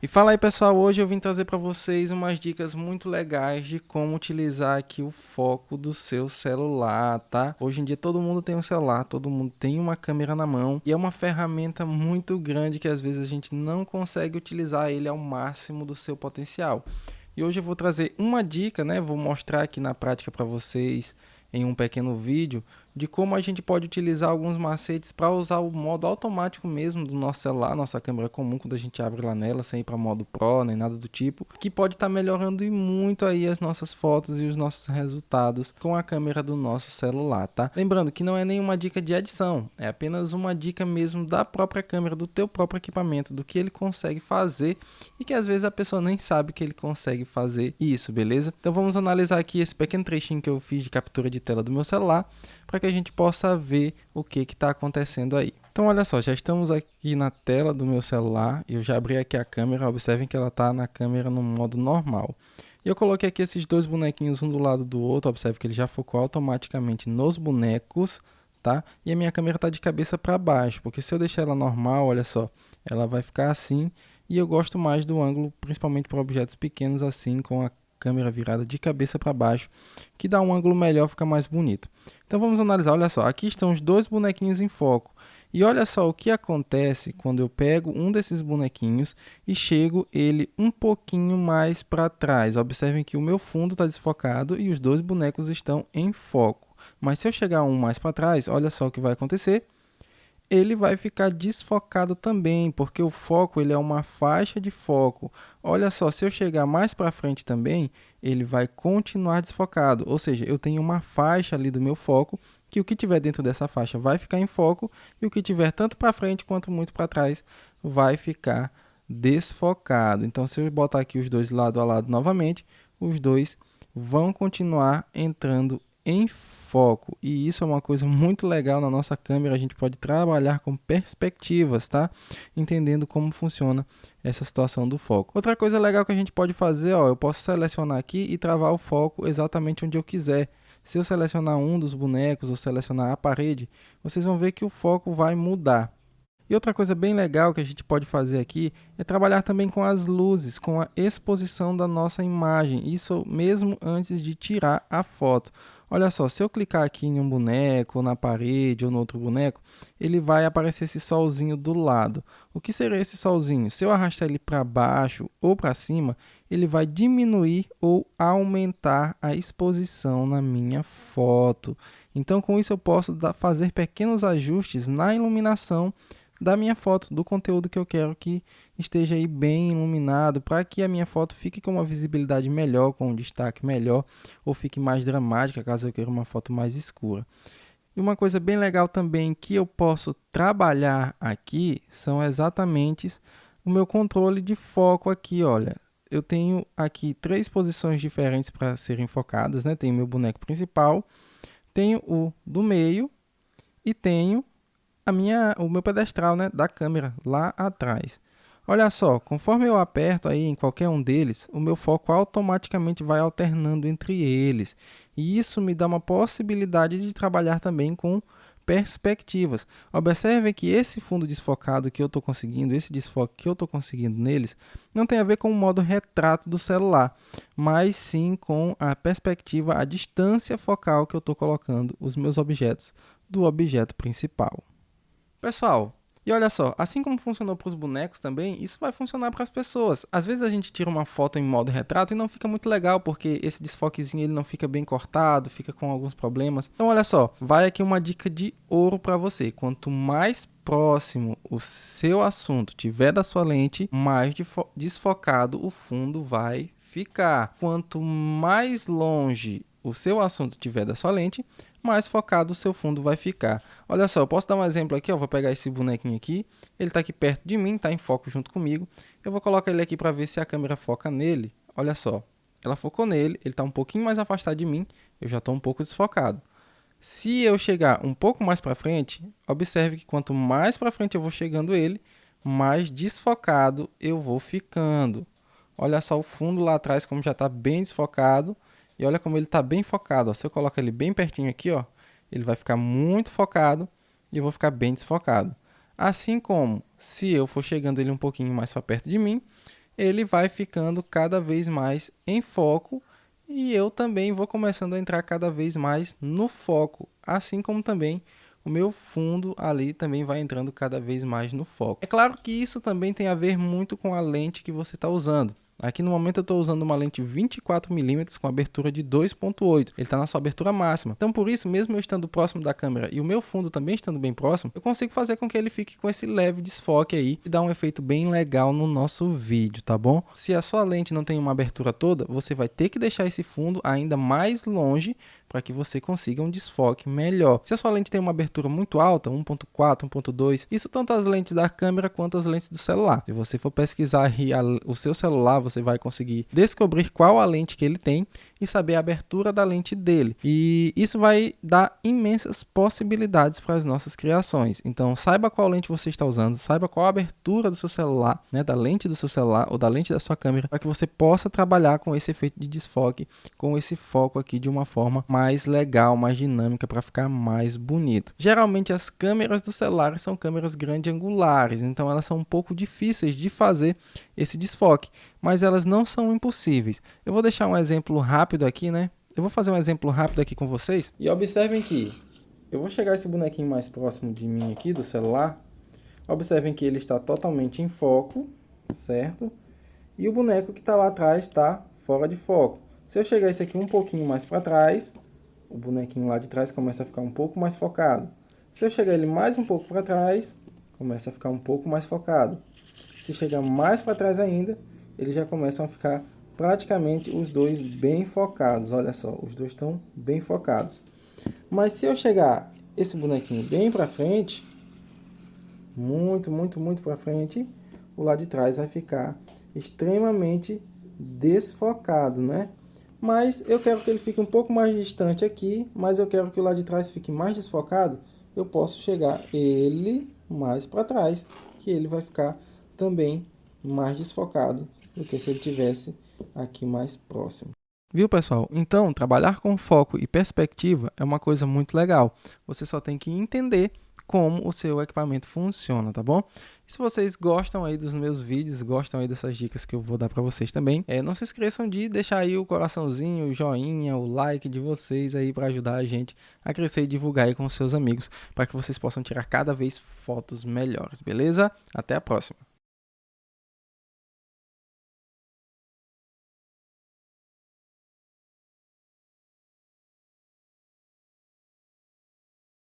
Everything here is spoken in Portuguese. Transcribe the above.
E fala aí pessoal, hoje eu vim trazer para vocês umas dicas muito legais de como utilizar aqui o foco do seu celular, tá? Hoje em dia todo mundo tem um celular, todo mundo tem uma câmera na mão e é uma ferramenta muito grande que às vezes a gente não consegue utilizar ele ao máximo do seu potencial. E hoje eu vou trazer uma dica, né? Vou mostrar aqui na prática para vocês em um pequeno vídeo de como a gente pode utilizar alguns macetes para usar o modo automático mesmo do nosso celular, nossa câmera comum, quando a gente abre lá nela, sem ir para modo Pro nem nada do tipo, que pode estar melhorando e muito aí as nossas fotos e os nossos resultados com a câmera do nosso celular, tá? Lembrando que não é nenhuma dica de edição, é apenas uma dica mesmo da própria câmera, do teu próprio equipamento, do que ele consegue fazer e que às vezes a pessoa nem sabe que ele consegue fazer isso, beleza? Então vamos analisar aqui esse pequeno trechinho que eu fiz de captura de tela do meu celular para que a gente possa ver o que está acontecendo aí. Então olha só, já estamos aqui na tela do meu celular, eu já abri aqui a câmera, observem que ela está na câmera no modo normal. E eu coloquei aqui esses dois bonequinhos um do lado do outro, observe que ele já focou automaticamente nos bonecos, tá? E a minha câmera está de cabeça para baixo, porque se eu deixar ela normal, olha só, ela vai ficar assim, e eu gosto mais do ângulo, principalmente para objetos pequenos assim, com a câmera virada de cabeça para baixo, que dá um ângulo melhor, fica mais bonito. Então vamos analisar, olha só, aqui estão os dois bonequinhos em foco. E olha só o que acontece quando eu pego um desses bonequinhos e chego ele um pouquinho mais para trás. Observem que o meu fundo está desfocado e os dois bonecos estão em foco. Mas se eu chegar um mais para trás, olha só o que vai acontecer. Ele vai ficar desfocado também, porque o foco ele é uma faixa de foco. Olha só, se eu chegar mais para frente também, ele vai continuar desfocado. Ou seja, eu tenho uma faixa ali do meu foco, que o que tiver dentro dessa faixa vai ficar em foco, e o que tiver tanto para frente quanto muito para trás vai ficar desfocado. Então, se eu botar aqui os dois lado a lado novamente, os dois vão continuar entrando em foco, e isso é uma coisa muito legal na nossa câmera. A gente pode trabalhar com perspectivas, tá? Entendendo como funciona essa situação do foco. Outra coisa legal que a gente pode fazer, ó, eu posso selecionar aqui e travar o foco exatamente onde eu quiser. Se eu selecionar um dos bonecos ou selecionar a parede, vocês vão ver que o foco vai mudar. E outra coisa bem legal que a gente pode fazer aqui é trabalhar também com as luzes, com a exposição da nossa imagem, isso mesmo antes de tirar a foto. Olha só, se eu clicar aqui em um boneco, ou na parede, ou no outro boneco, ele vai aparecer esse solzinho do lado. O que seria esse solzinho? Se eu arrastar ele para baixo ou para cima, ele vai diminuir ou aumentar a exposição na minha foto. Então, com isso eu posso fazer pequenos ajustes na iluminação da minha foto, do conteúdo que eu quero que esteja aí bem iluminado, para que a minha foto fique com uma visibilidade melhor, com um destaque melhor, ou fique mais dramática, caso eu queira uma foto mais escura. E uma coisa bem legal também que eu posso trabalhar aqui são exatamente o meu controle de foco aqui, olha. Eu tenho aqui 3 posições diferentes para serem focadas, né? Tenho o meu boneco principal, tenho o do meio e tenho o meu pedestral, né, da câmera lá atrás. Olha só, conforme eu aperto aí em qualquer um deles, o meu foco automaticamente vai alternando entre eles. E isso me dá uma possibilidade de trabalhar também com perspectivas. Observem que esse fundo desfocado que eu estou conseguindo, esse desfoque que eu estou conseguindo neles, não tem a ver com o modo retrato do celular, mas sim com a perspectiva, a distância focal que eu estou colocando os meus objetos do objeto principal. Pessoal, e olha só, assim como funcionou para os bonecos também, isso vai funcionar para as pessoas. Às vezes a gente tira uma foto em modo retrato e não fica muito legal, porque esse desfoquezinho ele não fica bem cortado, fica com alguns problemas. Então olha só, vai aqui uma dica de ouro para você. Quanto mais próximo o seu assunto tiver da sua lente, mais desfocado o fundo vai ficar. Quanto mais longe o seu assunto tiver da sua lente, mais focado o seu fundo vai ficar. Olha só, eu posso dar um exemplo aqui, ó, vou pegar esse bonequinho aqui, ele está aqui perto de mim, está em foco junto comigo, eu vou colocar ele aqui para ver se a câmera foca nele. Olha só, ela focou nele, ele está um pouquinho mais afastado de mim, eu já estou um pouco desfocado. Se eu chegar um pouco mais para frente, observe que quanto mais para frente eu vou chegando ele, mais desfocado eu vou ficando. Olha só o fundo lá atrás como já está bem desfocado. E olha como ele está bem focado. Ó. Se eu colocar ele bem pertinho aqui, ó, ele vai ficar muito focado e eu vou ficar bem desfocado. Assim como, se eu for chegando ele um pouquinho mais para perto de mim, ele vai ficando cada vez mais em foco e eu também vou começando a entrar cada vez mais no foco, assim como também o meu fundo ali também vai entrando cada vez mais no foco. É claro que isso também tem a ver muito com a lente que você está usando. Aqui no momento eu estou usando uma lente 24mm com abertura de 2.8. Ele está na sua abertura máxima. Então por isso, mesmo eu estando próximo da câmera e o meu fundo também estando bem próximo, eu consigo fazer com que ele fique com esse leve desfoque aí e dar um efeito bem legal no nosso vídeo, tá bom? Se a sua lente não tem uma abertura toda, você vai ter que deixar esse fundo ainda mais longe para que você consiga um desfoque melhor. Se a sua lente tem uma abertura muito alta, 1.4, 1.2, isso tanto as lentes da câmera quanto as lentes do celular. Se você for pesquisar aí o seu celular, você vai conseguir descobrir qual a lente que ele tem e saber a abertura da lente dele. E isso vai dar imensas possibilidades para as nossas criações. Então, saiba qual lente você está usando, saiba qual a abertura do seu celular, né, da lente do seu celular ou da lente da sua câmera, para que você possa trabalhar com esse efeito de desfoque, com esse foco aqui de uma forma mais legal, mais dinâmica, para ficar mais bonito. Geralmente as câmeras do celular são câmeras grande angulares, então elas são um pouco difíceis de fazer esse desfoque, mas elas não são impossíveis. Eu vou deixar um exemplo rápido aqui, né? Eu vou fazer um exemplo rápido aqui com vocês. E observem que eu vou chegar esse bonequinho mais próximo de mim aqui do celular. Observem que ele está totalmente em foco, certo? E o boneco que está lá atrás está fora de foco. Se eu chegar esse aqui um pouquinho mais para trás, o bonequinho lá de trás começa a ficar um pouco mais focado. Se eu chegar ele mais um pouco para trás, começa a ficar um pouco mais focado. Se chegar mais para trás ainda, eles já começam a ficar praticamente os dois bem focados. Olha só, os dois estão bem focados. Mas se eu chegar esse bonequinho bem para frente, muito para frente, o lado de trás vai ficar extremamente desfocado, né? Mas eu quero que ele fique um pouco mais distante aqui, mas eu quero que o lado de trás fique mais desfocado. Eu posso chegar ele mais para trás, que ele vai ficar também mais desfocado do que se ele tivesse aqui mais próximo. Viu, pessoal? Então, trabalhar com foco e perspectiva é uma coisa muito legal. Você só tem que entender como o seu equipamento funciona, tá bom? E se vocês gostam aí dos meus vídeos, gostam aí dessas dicas que eu vou dar para vocês também, não se esqueçam de deixar aí o coraçãozinho, o joinha, o like de vocês aí para ajudar a gente a crescer e divulgar aí com os seus amigos, para que vocês possam tirar cada vez fotos melhores, beleza? Até a próxima!